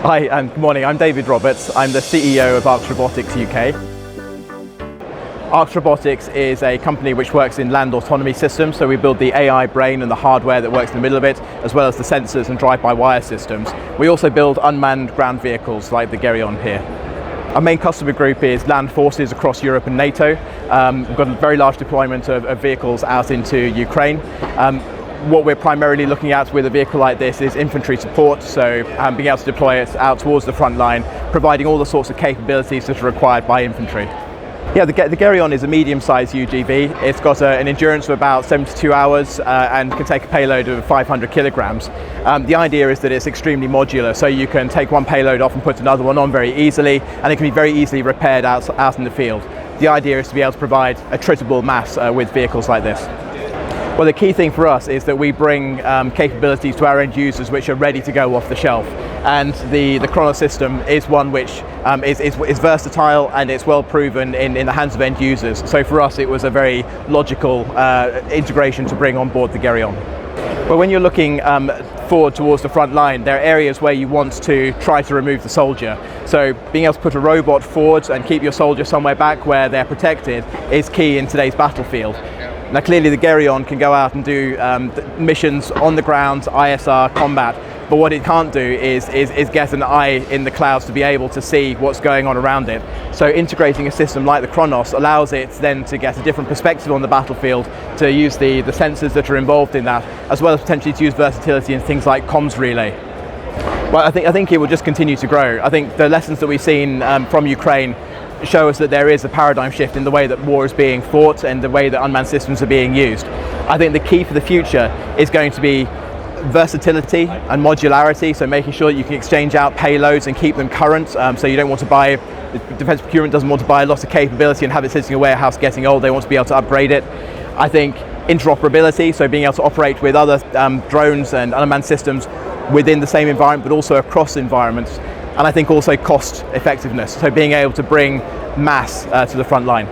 Hi, and good morning. I'm David Roberts. I'm the CEO of ARX Robotics UK. ARX Robotics is a company which works in land autonomy systems, so we build the AI brain and the hardware that works in the middle of it, as well as the sensors and drive-by-wire systems. We also build unmanned ground vehicles like the Gereon here. Our main customer group is land forces across Europe and NATO. We've got a very large deployment of vehicles out into Ukraine. What we're primarily looking at with a vehicle like this is infantry support, so being able to deploy it out towards the front line, providing all the sorts of capabilities that are required by infantry. Yeah, the Gereon is a medium-sized UGV. It's got an endurance of about 72 hours and can take a payload of 500 kilograms. The idea is that it's extremely modular, so you can take one payload off and put another one on very easily, and it can be very easily repaired out in the field. The idea is to be able to provide a treatable mass with vehicles like this. Well, the key thing for us is that we bring capabilities to our end users which are ready to go off the shelf. And the Khronos system is one which is versatile and it's well proven in the hands of end users. So for us, it was a very logical integration to bring on board the Gereon. Well, when you're looking forward towards the front line, there are areas where you want to try to remove the soldier. So being able to put a robot forward and keep your soldier somewhere back where they're protected is key in today's battlefield. Now clearly the Gereon can go out and do missions on the ground, ISR, combat, but what it can't do is get an eye in the clouds to be able to see what's going on around it. So integrating a system like the Khronos allows it then to get a different perspective on the battlefield, to use the sensors that are involved in that, as well as potentially to use versatility in things like comms relay. Well, I think it will just continue to grow. I think the lessons that we've seen from Ukraine show us that there is a paradigm shift in the way that war is being fought and the way that unmanned systems are being used. I think the key for the future is going to be versatility and modularity, so making sure that you can exchange out payloads and keep them current, so you don't want to buy, the defence procurement doesn't want to buy a lot of capability and have it sitting in a warehouse getting old. They want to be able to upgrade it. I think interoperability, so being able to operate with other drones and unmanned systems within the same environment but also across environments. And I think also cost effectiveness, so being able to bring mass to the front line.